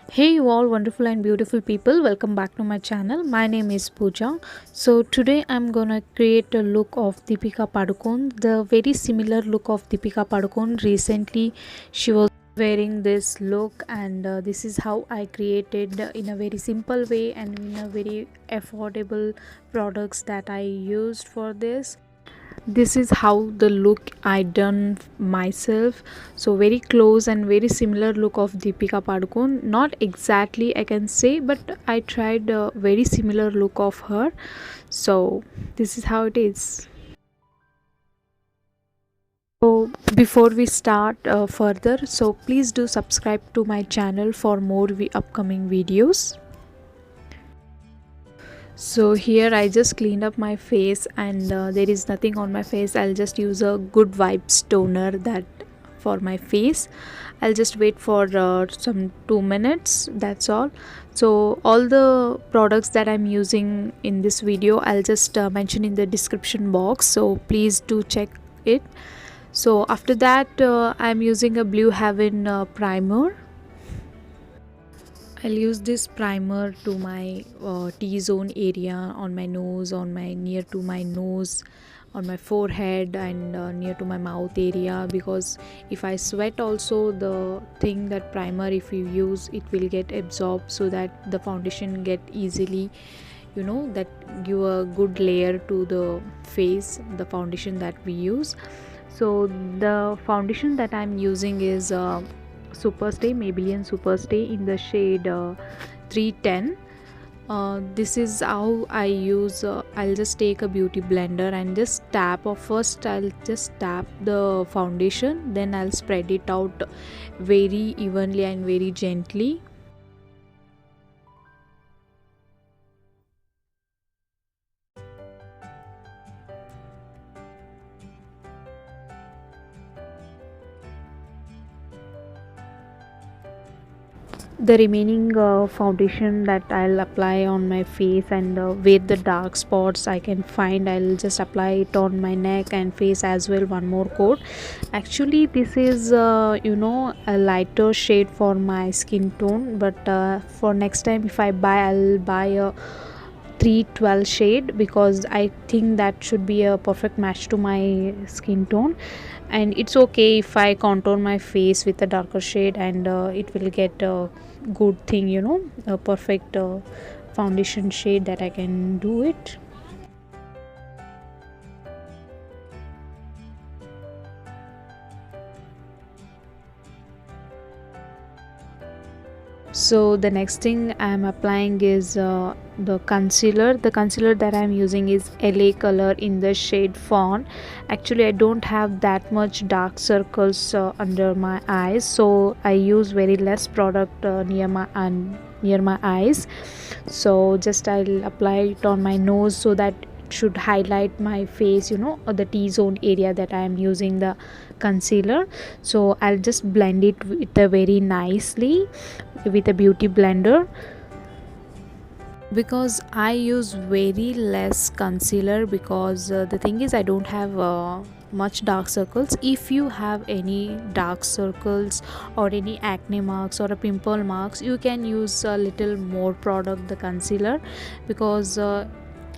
Hey, you all wonderful and beautiful people, welcome back to my channel. My name is Pooja. So, today I'm gonna create a look of Deepika Padukone, the very similar look of Deepika Padukone. Recently, she was wearing this look, and this is how I created in a very simple way and in a very affordable products that I used for this. This is how the look I done myself, so very close and very similar look of Deepika Padukone, not exactly I can say, but I tried a very similar look of her. So this is how it is. So before we start further, so please do subscribe to my channel for more upcoming videos. So here I just cleaned up my face, and there is nothing on my face. I'll just use a good vibes toner that for my face. I'll just wait for some 2 minutes, that's all. So all the products that I'm using in this video I'll just mention in the description box, so please do check it. So after that I'm using a Blue Heaven primer. I'll use this primer to my T-zone area, on my nose, on my near to my nose, on my forehead, and near to my mouth area, because if I sweat also, the thing that primer if you use, it will get absorbed, so that the foundation get easily, that give a good layer to the face, the foundation that we use. So the foundation that I'm using is superstay, Maybelline superstay, in the shade 310. This is how I use. I'll just take a beauty blender and just tap, or first I'll just tap the foundation, then I'll spread it out very evenly and very gently. The remaining foundation that I'll apply on my face, and where the dark spots I can find, I'll just apply it on my neck and face as well, one more coat. Actually this is a lighter shade for my skin tone, but for next time if I buy, I'll buy a 312 shade, because I think that should be a perfect match to my skin tone. And it's okay if I contour my face with a darker shade, and it will get a good thing, a perfect foundation shade that I can do it. So the next thing I'm applying is the concealer that I'm using is LA color in the shade fawn. Actually I don't have that much dark circles under my eyes, so I use very less product near my eyes. So just I'll apply it on my nose, so that it should highlight my face, or the T-zone area that I am using the concealer. So I'll just blend it with a very nicely with a beauty blender, because I use very less concealer, because the thing is I don't have much dark circles. If you have any dark circles or any acne marks or a pimple marks, you can use a little more product, the concealer, because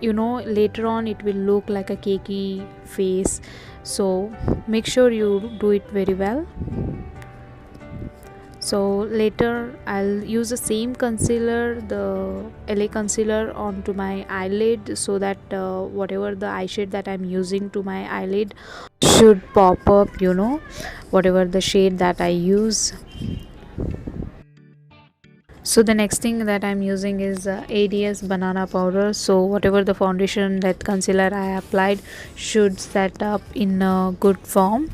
later on it will look like a cakey face. So make sure you do it very well. So later I'll use the same concealer, the LA concealer, onto my eyelid, so that whatever the eyeshade that I'm using to my eyelid should pop up, whatever the shade that I use. So the next thing that I'm using is ADS banana powder. So whatever the foundation, that concealer I applied should set up in a good form.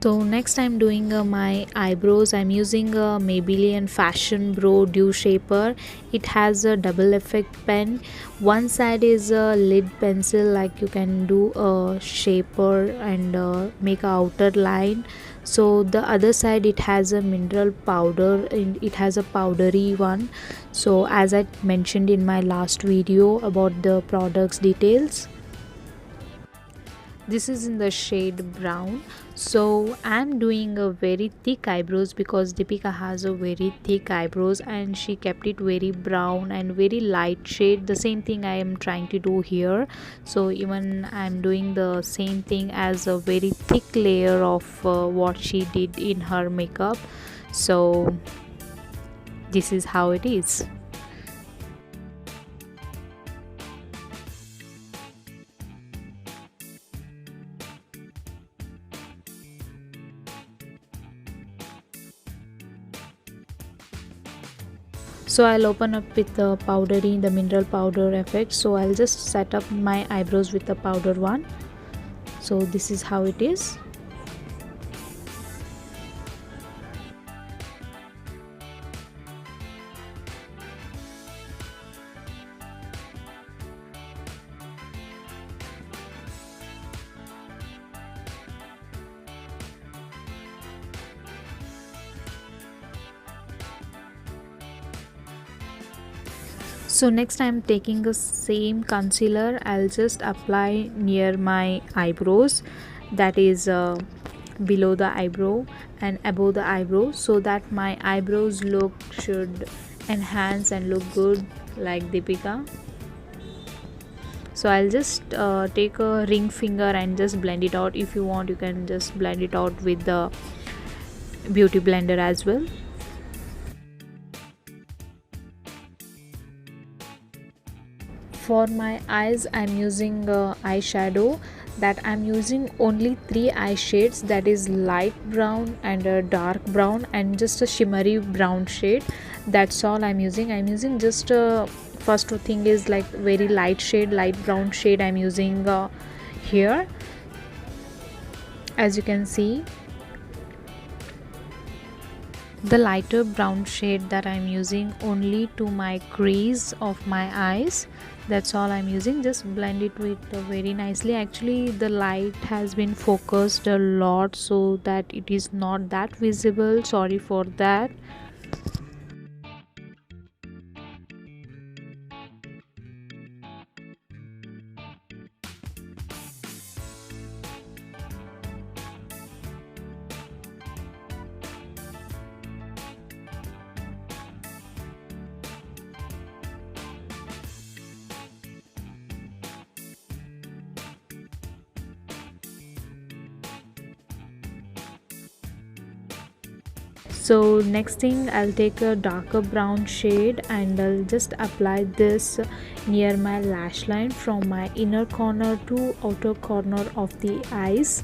So next I'm doing my eyebrows. I'm using a Maybelline Fashion Bro Dew Shaper. It has a double effect pen. One side is a lid pencil, like you can do a shaper and make a outer line. So the other side it has a mineral powder and it has a powdery one. So as I mentioned in my last video about the products details, this is in the shade brown. So I'm doing a very thick eyebrows because Deepika has a very thick eyebrows and she kept it very brown and very light shade. The same thing I am trying to do here. So even I'm doing the same thing as a very thick layer of what she did in her makeup. So this is how it is. So I'll open up with the powdery, the mineral powder effect. So I'll just set up my eyebrows with the powder one. So this is how it is. So next I'm taking the same concealer. I'll just apply near my eyebrows, that is below the eyebrow and above the eyebrow, so that my eyebrows look should enhance and look good like Deepika. So I'll just take a ring finger and just blend it out. If you want, you can just blend it out with the beauty blender as well. For my eyes I'm using eyeshadow, that I'm using only three eye shades, that is light brown and a dark brown and just a shimmery brown shade. That's all I'm using just first thing is like very light shade, light brown shade I'm using here, as you can see. The lighter brown shade that I'm using only to my crease of my eyes. That's all I'm using. Just blend it with very nicely. Actually the light has been focused a lot so that it is not that visible, sorry for that. So next thing I'll take a darker brown shade and I'll just apply this near my lash line from my inner corner to outer corner of the eyes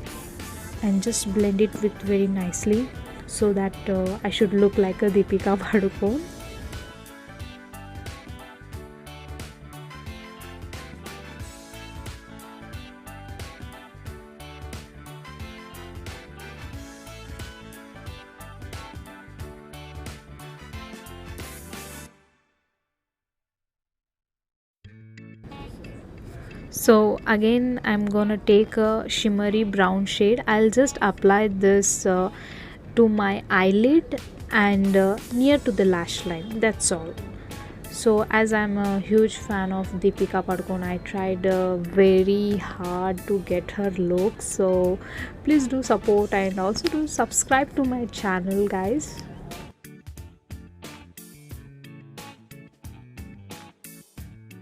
and just blend it with very nicely so that I should look like a Deepika Padukone. So again I'm gonna take a shimmery brown shade. I'll just apply this to my eyelid and near to the lash line, that's all. So as I'm a huge fan of Deepika Padukone, I tried very hard to get her look, so please do support and also do subscribe to my channel, guys.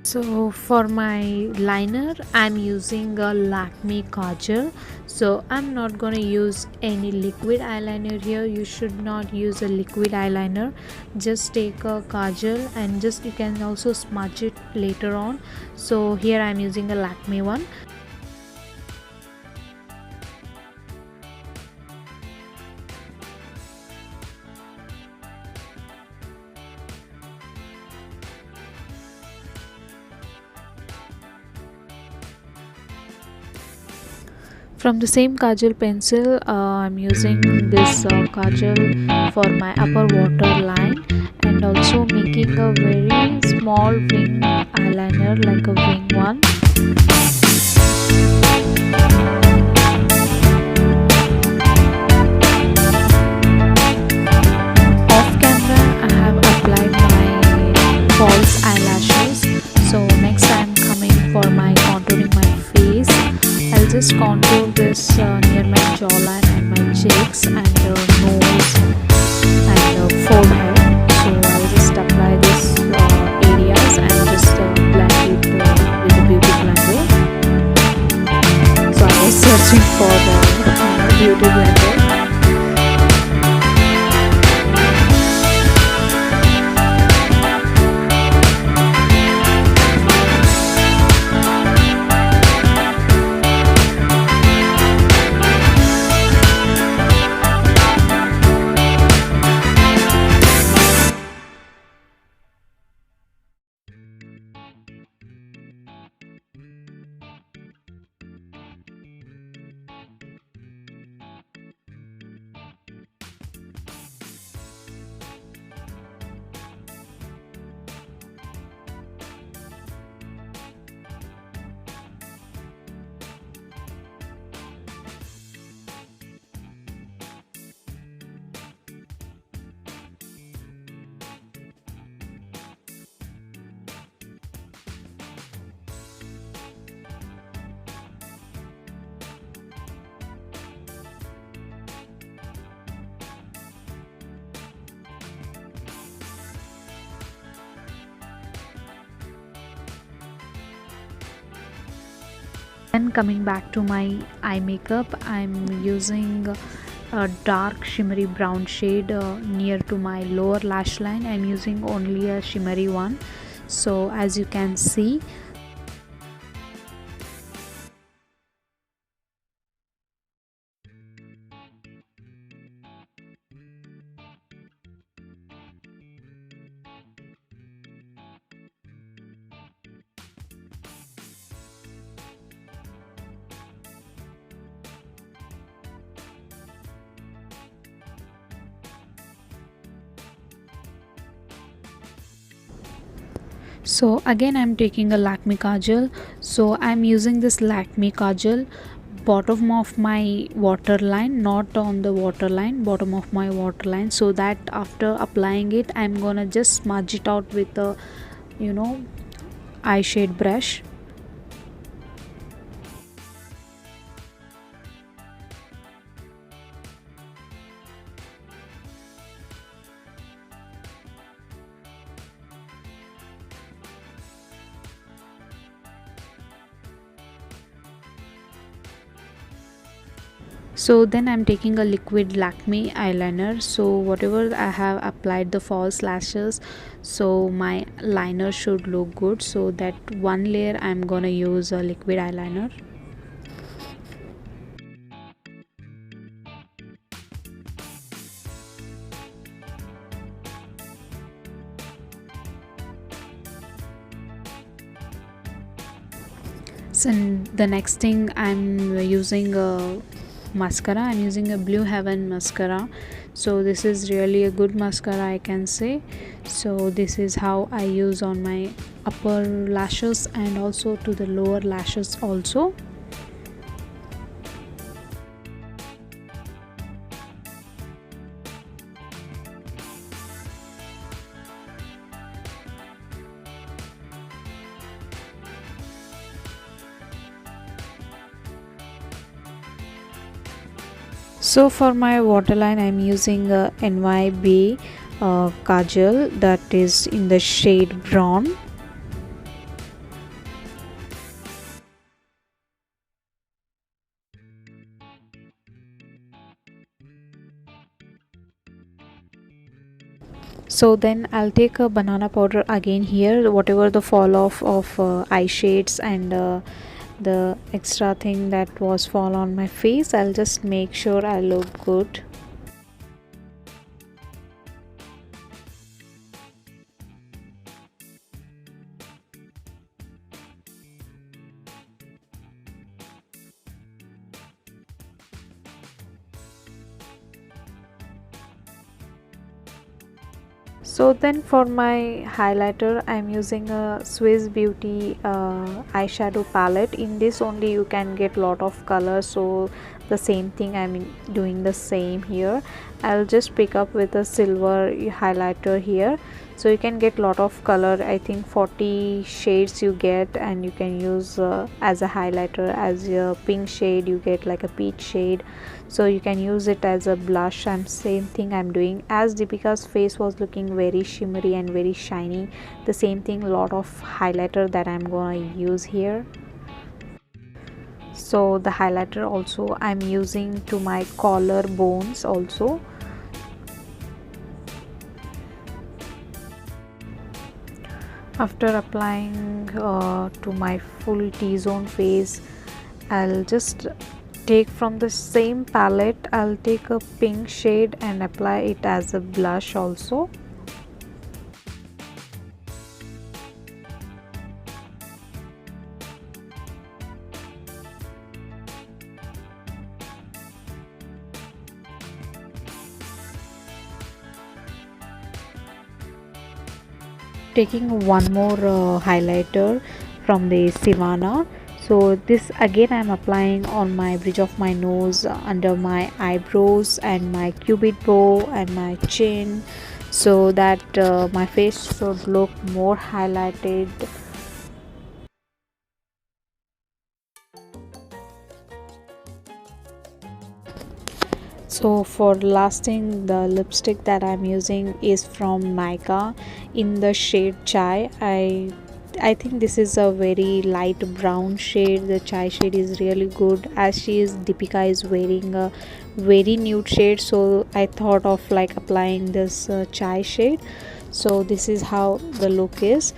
So for my liner I'm using a Lakme kajal. So I'm not gonna use any liquid eyeliner here. You should not use a liquid eyeliner. Just take a kajal and just you can also smudge it later on. So here I'm using a Lakme one. From the same kajal pencil, I'm using this kajal for my upper waterline, and also making a very small wing eyeliner, like a wing one. Off camera, I have applied my false eyelashes. So next I'm coming for my contouring my face. I'll just contour this near my jawline and my cheeks and nose and forehead. So I'll just apply this areas and just blend it with the beauty blender. So I was searching for the beauty blender. Then coming back to my eye makeup, I'm using a dark shimmery brown shade near to my lower lash line. I'm using only a shimmery one. So as you can see, so again I'm taking a Lakme kajal. So I'm using this Lakme kajal bottom of my waterline, not on the waterline, bottom of my waterline, so that after applying it I'm gonna just smudge it out with a eye shade brush. So then I'm taking a liquid Lakme eyeliner. So whatever I have applied the false lashes, so my liner should look good. So that one layer I'm gonna use a liquid eyeliner. So the next thing I'm using a mascara. I'm using a Blue Heaven mascara. So this is really a good mascara, I can say. So this is how I use on my upper lashes and also to the lower lashes also. So for my waterline I'm using a NYB kajal that is in the shade brown. So then I'll take a banana powder again here, whatever the fall off of eye shades and the extra thing that was fall on my face, I'll just make sure I look good. So then for my highlighter I'm using a Swiss Beauty eyeshadow palette. In this only you can get lot of colors, so the same thing I'm doing the same here. I'll just pick up with a silver highlighter here, so you can get lot of color. I think 40 shades you get, and you can use as a highlighter. As a pink shade you get like a peach shade, so you can use it as a blush. I'm same thing I'm doing. As Deepika's face was looking very shimmery and very shiny, the same thing, lot of highlighter that I'm gonna use here. So the highlighter also I'm using to my collar bones also. After applying to my full T-zone face, I'll just take from the same palette, I'll take a pink shade and apply it as a blush also. Taking one more highlighter from the Sivanna. So this again I'm applying on my bridge of my nose, under my eyebrows and my cupid bow and my chin, so that my face should look more highlighted. So for lasting, the lipstick that I'm using is from Nykaa in the shade Chai. I think this is a very light brown shade. The chai shade is really good, as Deepika is wearing a very nude shade, so I thought of like applying this chai shade. So this is how the look is.